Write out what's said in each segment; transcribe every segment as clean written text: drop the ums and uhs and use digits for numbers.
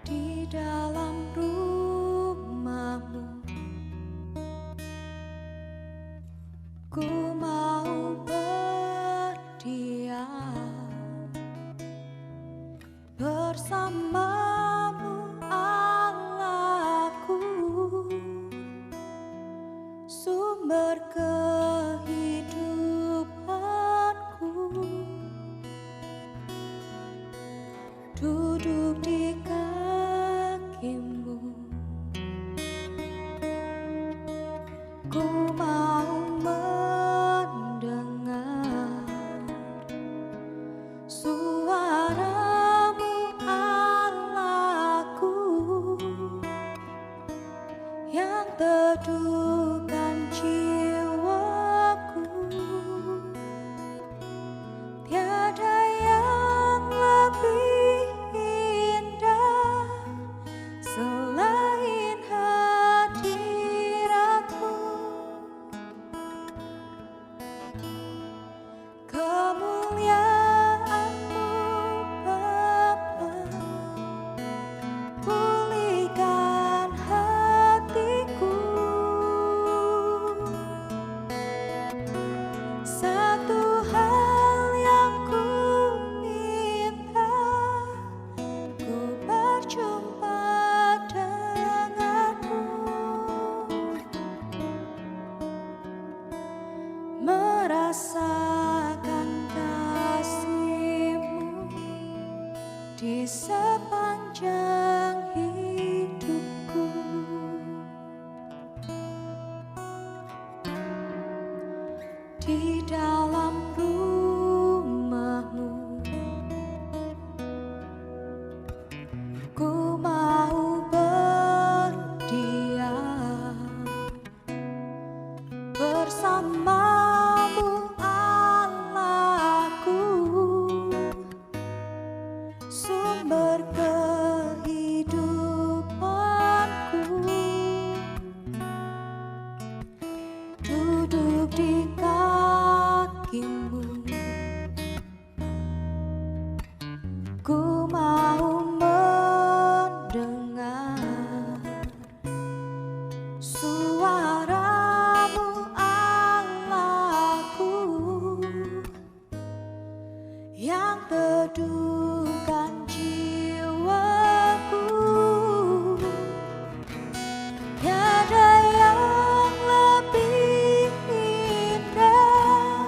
Di dalam rumahmu, ku mau berdiam bersamamu, Allahku, sumber kehidupanku. Duduk di kakimu, ku mau mendengar suaramu, Allahku, yang teduhkan jiwaku. Tiada yang lebih indah selain hadiratmu. Kemuliaan-Mu, Bapa, pulihkan hatiku. Satu hal yang ku minta, ku berjumpa denganmu, merasakan kasih-Mu di sepanjang hidupku. Di dalam rumahmu, ku mau berdiam bersamamu, Allahku, sumber kehidupanku. Duduk di kakimu, ku mau mendengar suaramu, Allahku, yang teduhkan jiwaku. Tiada yang lebih indah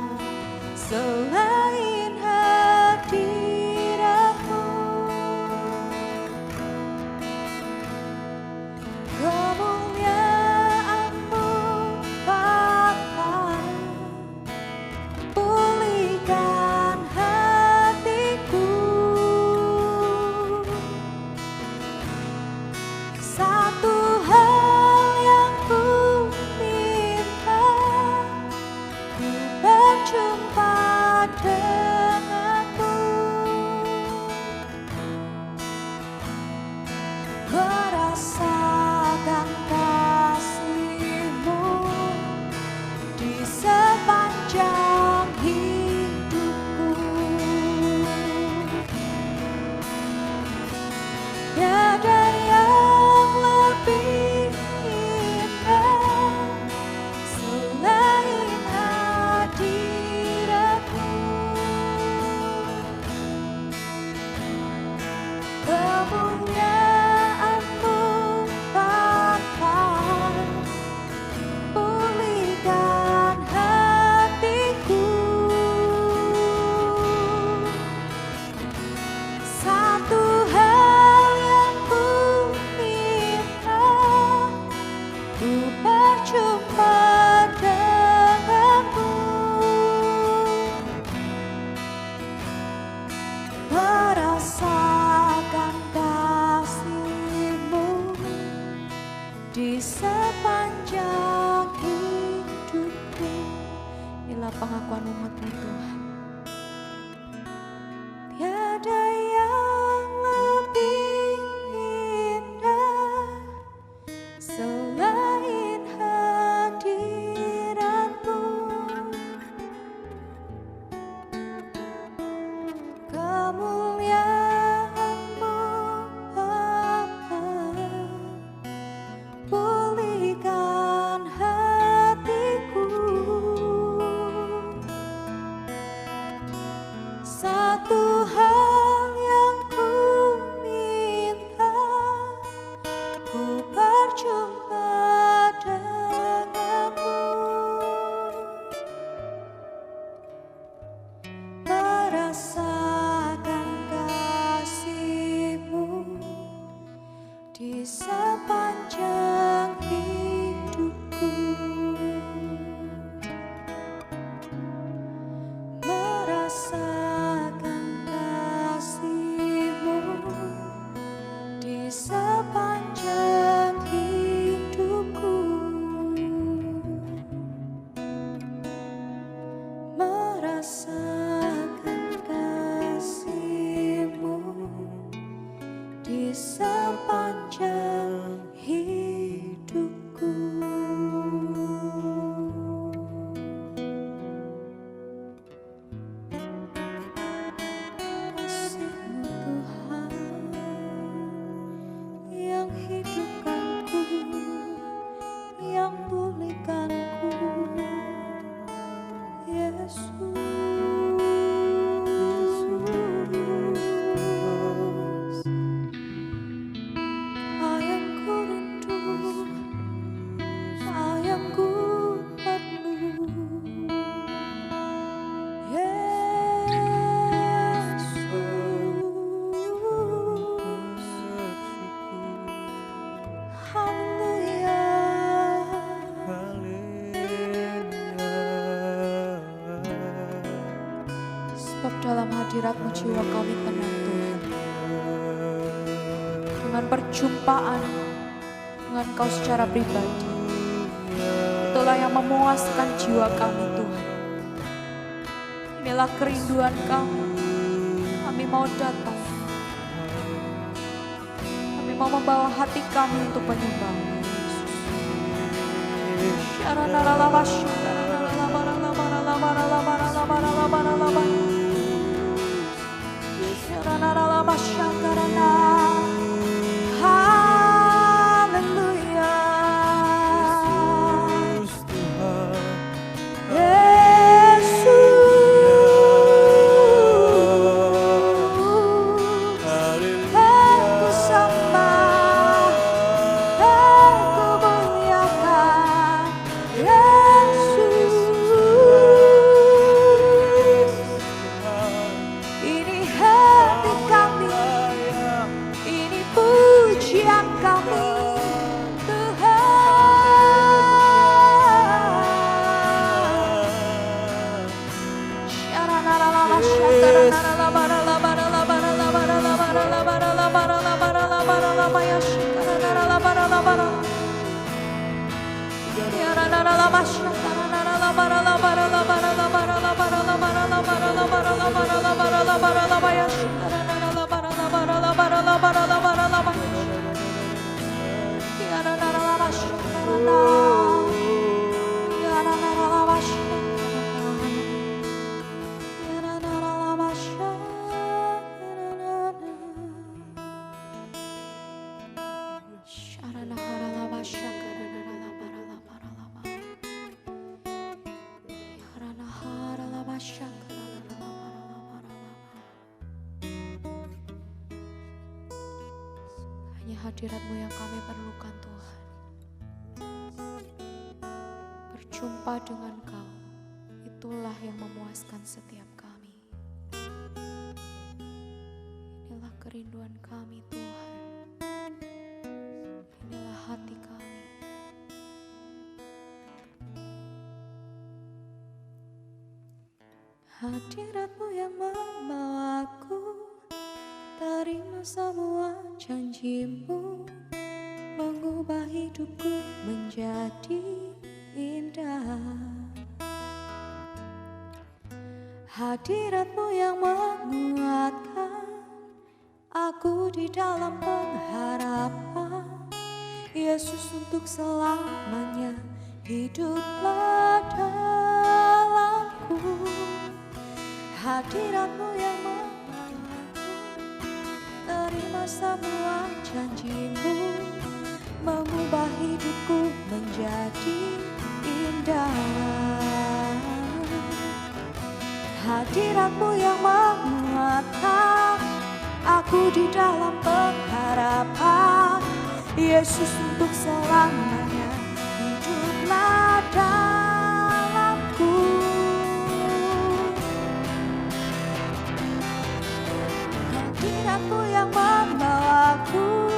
dalam hadirat-Mu jiwa kami tenang Tuhan. Dengan perjumpaan dengan Kau secara pribadi, itulah yang memuaskan jiwa kami Tuhan. Inilah kerinduan kami. Kami mau datang. Kami mau membawa hati kami untuk menyembah hadirat-Mu yang kami perlukan Tuhan. Berjumpa dengan Kau, itulah yang memuaskan setiap kami. Inilah kerinduan kami Tuhan. Inilah hati kami. Hadirat-Mu yang membawaku, terima semua janji-Mu, mengubah hidupku menjadi indah. Hadirat-Mu yang menguatkan aku di dalam pengharapan. Yesus, untuk selamanya hiduplah dalamku. Hadirat-Mu yang terima semua janji-Mu, mengubah hidupku menjadi indah. Hadirat-Mu yang menguatkan aku di dalam pengharapan. Yesus, untuk selamanya hiduplah dalamku. Hadirat-Mu yang membawaku,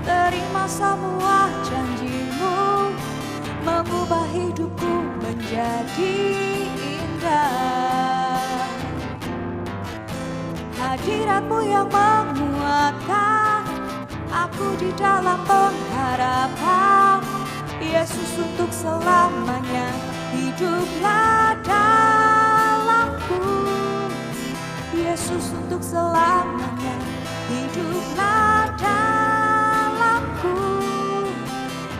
terima semua janji-Mu, mengubah hidupku menjadi indah. Hadirat-Mu yang menguatkan aku di dalam pengharapan. Yesus, untuk selamanya hiduplah dalamku. Yesus, untuk selamanya hiduplah dalamku.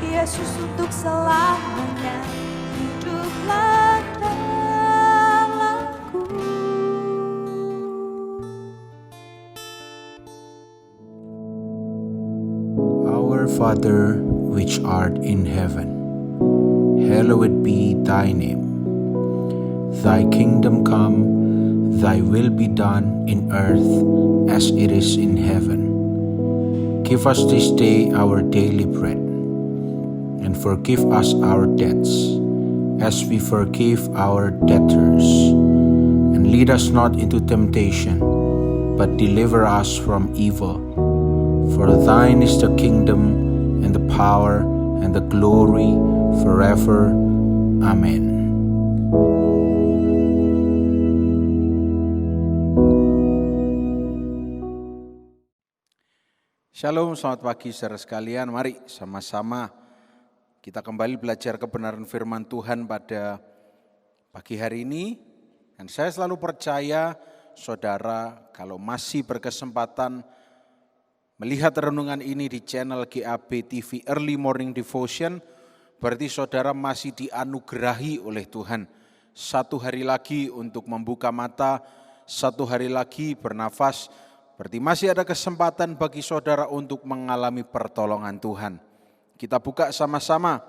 Yesus, untuk selamanya hiduplah dalamku. Our Father, which art in heaven, hallowed be thy name. Thy kingdom come, thy will be done in earth as it is in heaven. Give us this day our daily bread, and forgive us our debts, as we forgive our debtors. And lead us not into temptation, but deliver us from evil. For thine is the kingdom, and the power, and the glory, forever. Amen. Shalom, selamat pagi saudara sekalian. Mari sama-sama kita kembali belajar kebenaran firman Tuhan pada pagi hari ini. Dan saya selalu percaya saudara kalau masih berkesempatan melihat renungan ini di channel GAB TV Early Morning Devotion, berarti saudara masih dianugerahi oleh Tuhan. Satu hari lagi untuk membuka mata, satu hari lagi bernafas, berarti masih ada kesempatan bagi saudara untuk mengalami pertolongan Tuhan. Kita buka sama-sama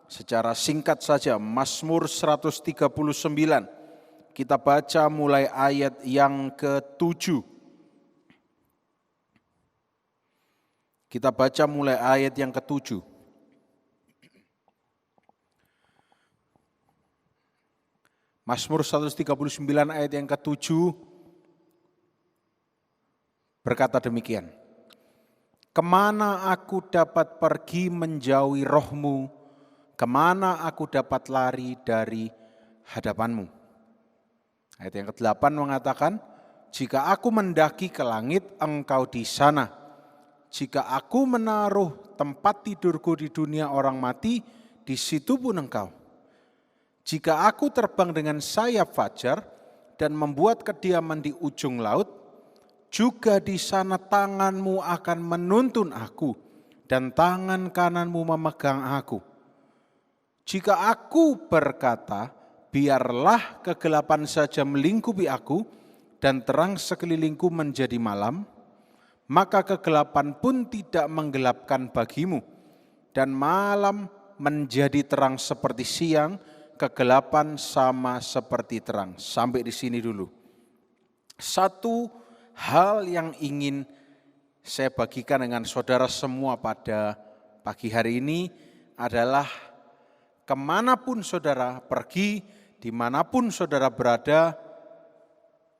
secara singkat saja Mazmur 139. Kita baca mulai ayat yang ke-7. Kita baca mulai ayat yang ke-7. Mazmur 139 ayat yang ke-7 berkata demikian. Kemana aku dapat pergi menjauhi roh-Mu, kemana aku dapat lari dari hadapan-Mu. Ayat yang ke-8 mengatakan, jika aku mendaki ke langit, Engkau di sana. Jika aku menaruh tempat tidurku di dunia orang mati, di situ pun Engkau. Jika aku terbang dengan sayap fajar dan membuat kediaman di ujung laut, juga di sana tangan-Mu akan menuntun aku dan tangan kanan-Mu memegang aku. Jika aku berkata, biarlah kegelapan saja melingkupi aku dan terang sekelilingku menjadi malam, maka kegelapan pun tidak menggelapkan bagimu, dan malam menjadi terang seperti siang, kegelapan sama seperti terang. Sampai di sini dulu. Satu hal yang ingin saya bagikan dengan saudara semua pada pagi hari ini adalah kemanapun saudara pergi, dimanapun saudara berada,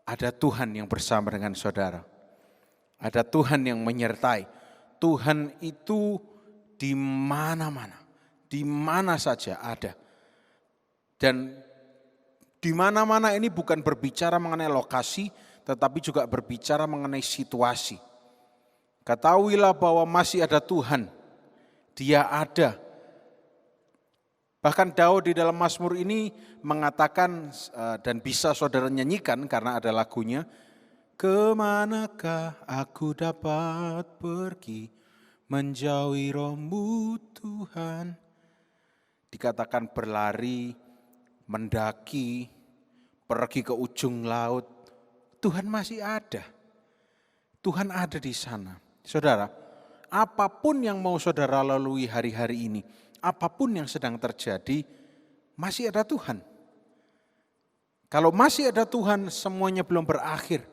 ada Tuhan yang bersama dengan saudara. Ada Tuhan yang menyertai. Tuhan itu di mana-mana, di mana saja ada. Dan di mana-mana ini bukan berbicara mengenai lokasi, tetapi juga berbicara mengenai situasi. Ketahuilah bahwa masih ada Tuhan, Dia ada. Bahkan Daud di dalam Mazmur ini mengatakan, dan bisa saudara nyanyikan karena ada lagunya, kemanakah aku dapat pergi menjauhi roh-Mu Tuhan. Dikatakan berlari, mendaki, pergi ke ujung laut, Tuhan masih ada. Tuhan ada di sana. Saudara, apapun yang mau saudara lalui hari-hari ini, apapun yang sedang terjadi, masih ada Tuhan. Kalau masih ada Tuhan, semuanya belum berakhir.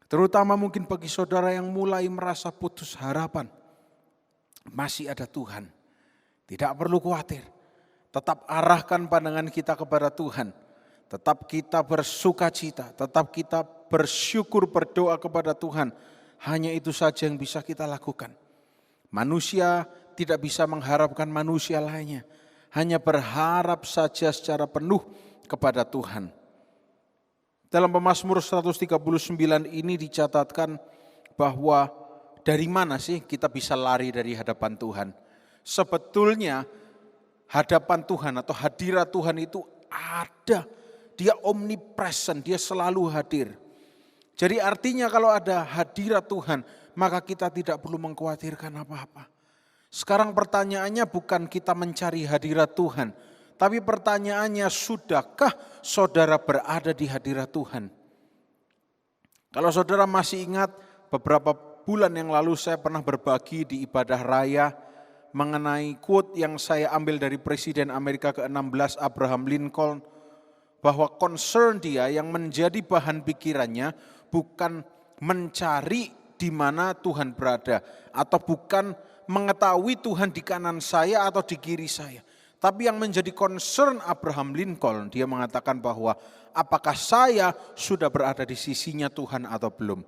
Terutama mungkin bagi saudara yang mulai merasa putus harapan. Masih ada Tuhan. Tidak perlu khawatir. Tetap arahkan pandangan kita kepada Tuhan. Tetap kita bersuka cita, tetap kita bersyukur berdoa kepada Tuhan. Hanya itu saja yang bisa kita lakukan. Manusia tidak bisa mengharapkan manusia lainnya. Hanya berharap saja secara penuh kepada Tuhan. Dalam Mazmur 139 ini dicatatkan bahwa dari mana sih kita bisa lari dari hadapan Tuhan? Sebetulnya hadapan Tuhan atau hadirat Tuhan itu ada. Dia omnipresent, dia selalu hadir. Jadi artinya kalau ada hadirat Tuhan, maka kita tidak perlu mengkhawatirkan apa-apa. Sekarang pertanyaannya bukan kita mencari hadirat Tuhan, tapi pertanyaannya sudahkah saudara berada di hadirat Tuhan? Kalau saudara masih ingat beberapa bulan yang lalu saya pernah berbagi di ibadah raya mengenai quote yang saya ambil dari Presiden Amerika ke-16 Abraham Lincoln, bahwa concern dia yang menjadi bahan pikirannya bukan mencari di mana Tuhan berada atau bukan mengetahui Tuhan di kanan saya atau di kiri saya. Tapi yang menjadi concern Abraham Lincoln, dia mengatakan bahwa apakah saya sudah berada di sisinya Tuhan atau belum.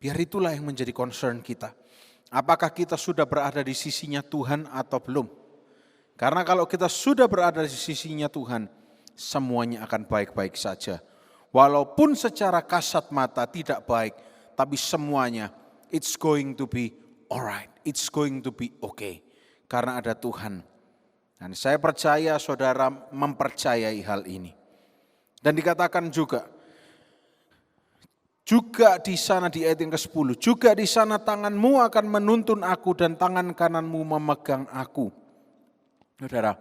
Biar itulah yang menjadi concern kita. Apakah kita sudah berada di sisinya Tuhan atau belum. Karena kalau kita sudah berada di sisinya Tuhan, semuanya akan baik-baik saja. Walaupun secara kasat mata tidak baik, tapi semuanya it's going to be alright, it's going to be okay. Karena ada Tuhan. Dan saya percaya saudara mempercayai hal ini. Dan dikatakan juga di sana di ayat yang ke-10, juga di sana tanganmu akan menuntun aku dan tangan kananmu memegang aku. Saudara,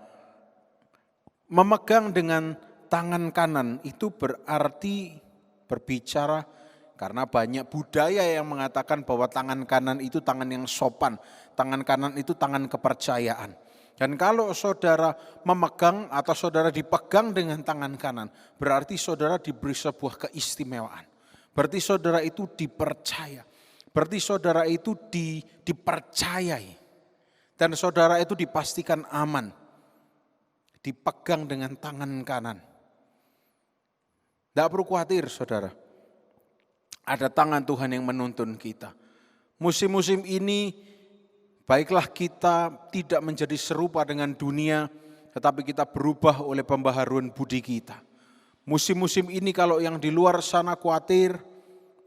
memegang dengan tangan kanan itu berarti berbicara, karena banyak budaya yang mengatakan bahwa tangan kanan itu tangan yang sopan, tangan kanan itu tangan kepercayaan. Dan kalau saudara memegang atau saudara dipegang dengan tangan kanan, berarti saudara diberi sebuah keistimewaan. Berarti saudara itu dipercaya. Berarti saudara itu dipercayai. Dan saudara itu dipastikan aman. Dipegang dengan tangan kanan. Tidak perlu khawatir saudara. Ada tangan Tuhan yang menuntun kita. Musim-musim ini baiklah kita tidak menjadi serupa dengan dunia, tetapi kita berubah oleh pembaharuan budi kita. Musim-musim ini kalau yang di luar sana khawatir,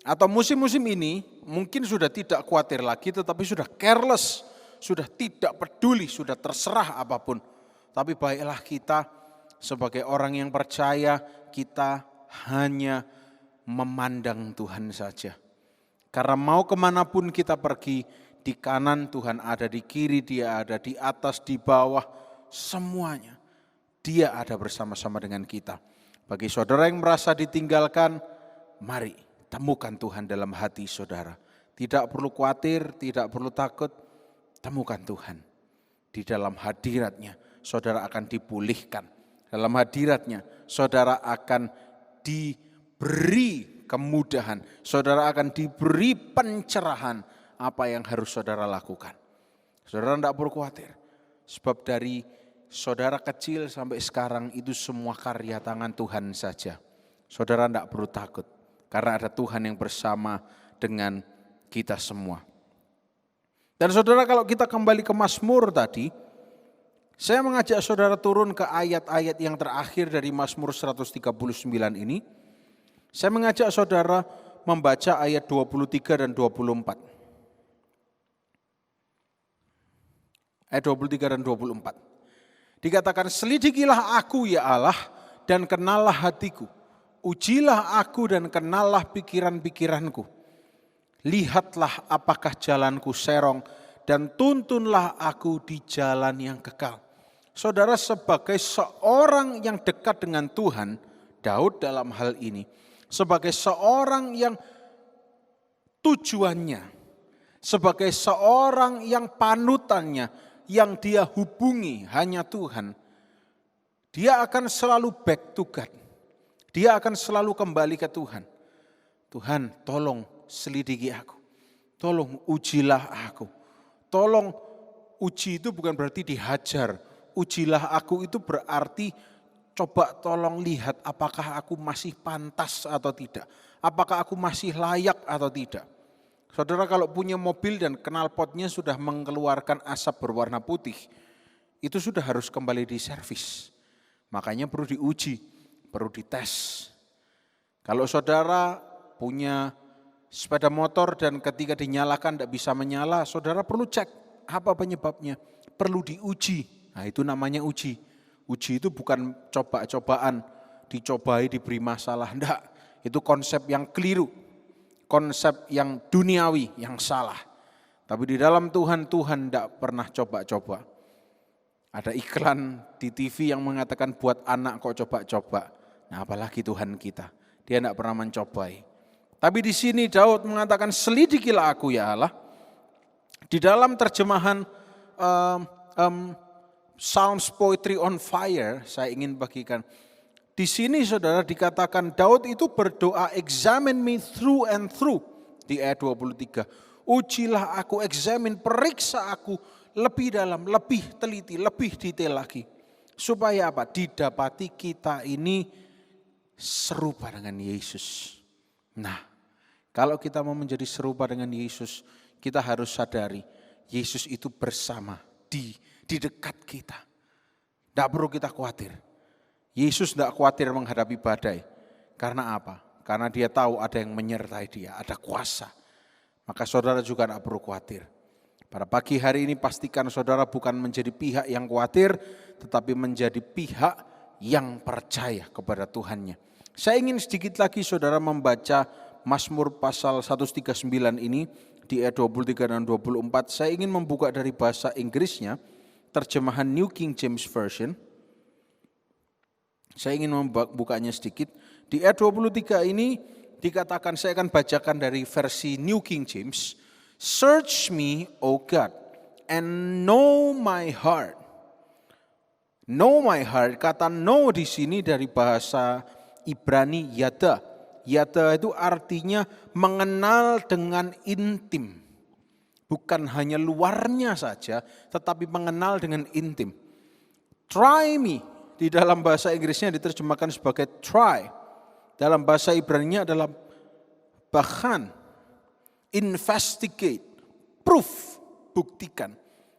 atau musim-musim ini mungkin sudah tidak khawatir lagi, tetapi sudah careless, sudah tidak peduli, sudah terserah apapun. Tapi baiklah kita sebagai orang yang percaya, kita hanya memandang Tuhan saja. Karena mau kemanapun kita pergi, di kanan Tuhan ada, di kiri Dia ada, di atas, di bawah, semuanya Dia ada bersama-sama dengan kita. Bagi saudara yang merasa ditinggalkan, mari temukan Tuhan dalam hati saudara. Tidak perlu khawatir, tidak perlu takut, temukan Tuhan. Di dalam hadiratnya saudara akan dipulihkan. Dalam hadiratnya saudara akan diberi kemudahan. Saudara akan diberi pencerahan apa yang harus saudara lakukan. Saudara tidak perlu khawatir. Sebab dari saudara kecil sampai sekarang itu semua karya tangan Tuhan saja. Saudara tidak perlu takut. Karena ada Tuhan yang bersama dengan kita semua. Dan saudara kalau kita kembali ke Mazmur tadi, saya mengajak saudara turun ke ayat-ayat yang terakhir dari Mazmur 139 ini. Saya mengajak saudara membaca ayat 23 dan 24. Ayat 23 dan 24. Dikatakan, selidikilah aku ya Allah dan kenallah hatiku. Ujilah aku dan kenallah pikiran-pikiranku. Lihatlah apakah jalanku serong dan tuntunlah aku di jalan yang kekal. Saudara, sebagai seorang yang dekat dengan Tuhan, Daud dalam hal ini, sebagai seorang yang tujuannya, sebagai seorang yang panutannya, yang dia hubungi hanya Tuhan, dia akan selalu back to God. Dia akan selalu kembali ke Tuhan. Tuhan, tolong selidiki aku. Tolong ujilah aku. Tolong, uji itu bukan berarti dihajar. Ujilah aku itu berarti coba tolong lihat apakah aku masih pantas atau tidak. Apakah aku masih layak atau tidak. Saudara kalau punya mobil dan knalpotnya sudah mengeluarkan asap berwarna putih, itu sudah harus kembali diservis. Makanya perlu diuji, perlu dites. Kalau saudara punya sepeda motor dan ketika dinyalakan tidak bisa menyala, saudara perlu cek apa penyebabnya. Perlu diuji, nah itu namanya uji. Uji itu bukan coba-cobaan, dicobai diberi masalah, enggak. Itu konsep yang keliru. Konsep yang duniawi, yang salah. Tapi di dalam Tuhan tidak pernah coba-coba. Ada iklan di TV yang mengatakan buat anak kok coba-coba. Nah apalagi Tuhan kita, Dia tidak pernah mencobai. Tapi di sini Daud mengatakan selidikilah aku ya Allah. Di dalam terjemahan Psalms Poetry on Fire, saya ingin bagikan. Di sini saudara dikatakan Daud itu berdoa, examine me through and through. Di ayat 23. Ujilah aku, examine, periksa aku lebih dalam, lebih teliti, lebih detail lagi. Supaya apa? Didapati kita ini serupa dengan Yesus. Nah, kalau kita mau menjadi serupa dengan Yesus, kita harus sadari Yesus itu bersama di dekat kita. Tidak perlu kita khawatir. Yesus tidak khawatir menghadapi badai. Karena apa? Karena Dia tahu ada yang menyertai Dia, ada kuasa. maka saudara juga tidak perlu khawatir. Pada pagi hari ini pastikan saudara bukan menjadi pihak yang khawatir, tetapi menjadi pihak yang percaya kepada Tuhannya. Saya ingin sedikit lagi saudara membaca Mazmur pasal 139 ini di ayat 23 dan 24. Saya ingin membuka dari bahasa Inggrisnya, terjemahan New King James Version. Saya ingin membukanya sedikit. Di ayat 23 ini dikatakan, saya akan bacakan dari versi New King James. Search me, O God, and know my heart. Know my heart, kata know di sini dari bahasa Ibrani yada. Yada itu artinya mengenal dengan intim. Bukan hanya luarnya saja, tetapi mengenal dengan intim. Try me, di dalam bahasa Inggrisnya diterjemahkan sebagai try. Dalam bahasa Ibraninya adalah bahkan. Investigate, proof, buktikan.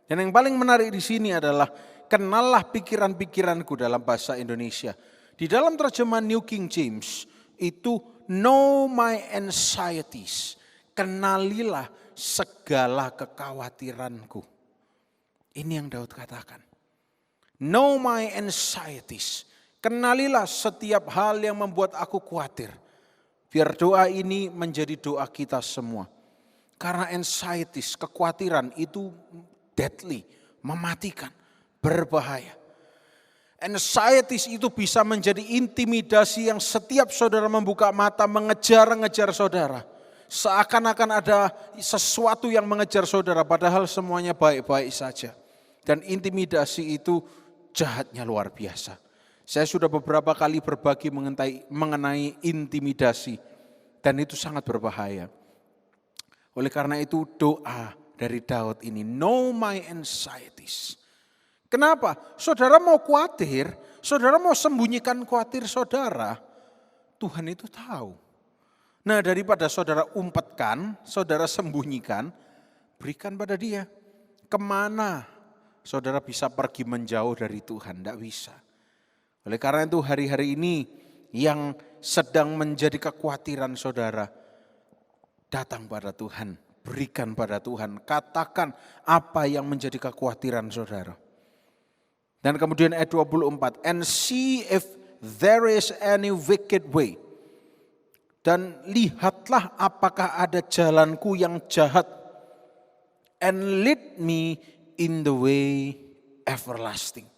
Dan yang paling menarik di sini adalah kenallah pikiran-pikiranku dalam bahasa Indonesia. Di dalam terjemahan New King James itu know my anxieties. Kenalilah segala kekhawatiranku. Ini yang Daud katakan. Know my anxieties. Kenalilah setiap hal yang membuat aku khawatir. Biar doa ini menjadi doa kita semua. Karena anxieties, kekhawatiran itu deadly, mematikan, berbahaya. Anxieties itu bisa menjadi intimidasi yang setiap saudara membuka mata mengejar-ngejar saudara. Seakan-akan ada sesuatu yang mengejar saudara padahal semuanya baik-baik saja. Dan intimidasi itu jahatnya luar biasa. Saya sudah beberapa kali berbagi mengenai intimidasi dan itu sangat berbahaya. Oleh karena itu doa dari Daud ini, know my anxieties. Kenapa? Saudara mau khawatir, saudara mau sembunyikan khawatir saudara, Tuhan itu tahu. Nah daripada saudara umpatkan, saudara sembunyikan, berikan pada dia. Kemana saudara bisa pergi menjauh dari Tuhan? Tidak bisa. Oleh karena itu hari-hari ini yang sedang menjadi kekhawatiran saudara, datang pada Tuhan, berikan pada Tuhan, katakan apa yang menjadi kekhawatiran saudara. Dan kemudian ayat 24, and see if there is any wicked way. Dan lihatlah apakah ada jalanku yang jahat. And lead me in the way everlasting.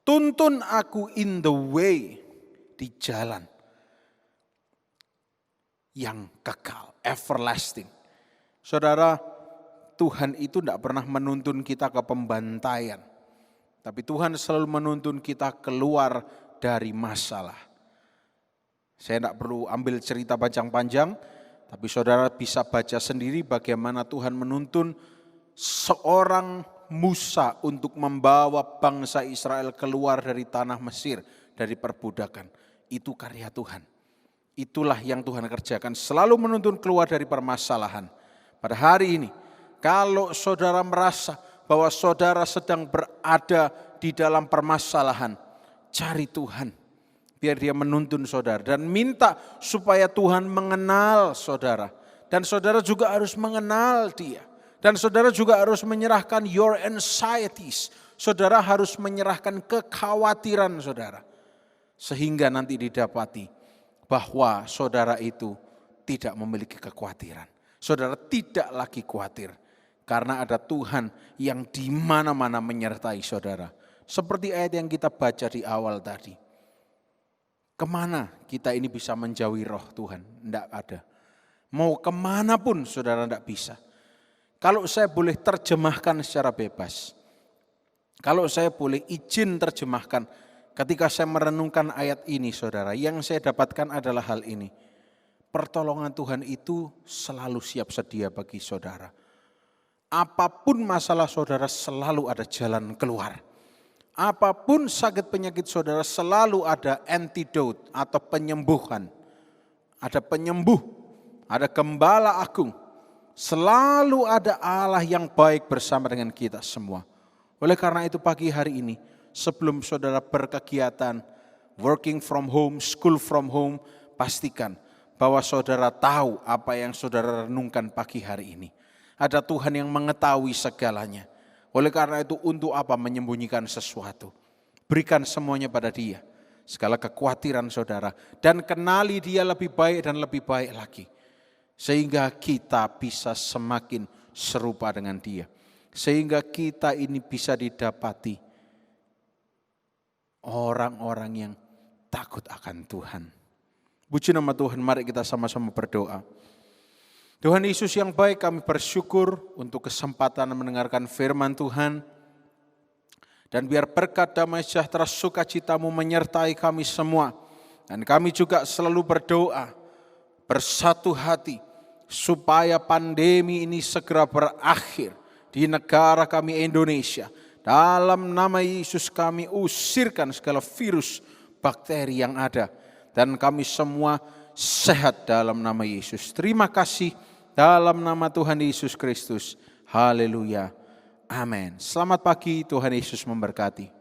Tuntun aku in the way, di jalan yang kekal, everlasting. Saudara, Tuhan itu tidak pernah menuntun kita ke pembantaian. Tapi Tuhan selalu menuntun kita keluar dari masalah. Saya tidak perlu ambil cerita panjang-panjang, tapi saudara bisa baca sendiri bagaimana Tuhan menuntun seorang Musa untuk membawa bangsa Israel keluar dari tanah Mesir, dari perbudakan. Itu karya Tuhan. Itulah yang Tuhan kerjakan, selalu menuntun keluar dari permasalahan. Pada hari ini, kalau saudara merasa bahwa saudara sedang berada di dalam permasalahan, cari Tuhan. Biar dia menuntun saudara dan minta supaya Tuhan mengenal saudara. Dan saudara juga harus mengenal dia. Dan saudara juga harus menyerahkan your anxieties. Saudara harus menyerahkan kekhawatiran saudara. Sehingga nanti didapati bahwa saudara itu tidak memiliki kekhawatiran. Saudara tidak lagi khawatir. Karena ada Tuhan yang di mana-mana menyertai saudara. Seperti ayat yang kita baca di awal tadi. Kemana kita ini bisa menjauhi roh Tuhan? Tidak ada. Mau kemana pun saudara tidak bisa. Kalau saya boleh terjemahkan secara bebas. Kalau saya boleh izin terjemahkan. Ketika saya merenungkan ayat ini saudara. Yang saya dapatkan adalah hal ini. Pertolongan Tuhan itu selalu siap sedia bagi saudara. Apapun masalah saudara selalu ada jalan keluar. Apapun sakit penyakit saudara selalu ada antidote atau penyembuhan. Ada penyembuh, ada gembala agung. Selalu ada Allah yang baik bersama dengan kita semua. Oleh karena itu pagi hari ini sebelum saudara berkegiatan, working from home, school from home, pastikan bahwa saudara tahu apa yang saudara renungkan pagi hari ini. Ada Tuhan yang mengetahui segalanya. Oleh karena itu untuk apa menyembunyikan sesuatu? Berikan semuanya pada Dia. Segala kekhawatiran saudara. Dan kenali Dia lebih baik dan lebih baik lagi. Sehingga kita bisa semakin serupa dengan Dia. Sehingga kita ini bisa didapati orang-orang yang takut akan Tuhan. Puji nama Tuhan, mari kita sama-sama berdoa. Tuhan Yesus yang baik, kami bersyukur untuk kesempatan mendengarkan firman Tuhan. Dan biar berkat damai sejahtera sukacita-Mu menyertai kami semua. Dan kami juga selalu berdoa bersatu hati supaya pandemi ini segera berakhir di negara kami Indonesia. Dalam nama Yesus kami usirkan segala virus, bakteri yang ada. Dan kami semua sehat dalam nama Yesus. Terima kasih dalam nama Tuhan Yesus Kristus. Haleluya. Amin. Selamat pagi, Tuhan Yesus memberkati.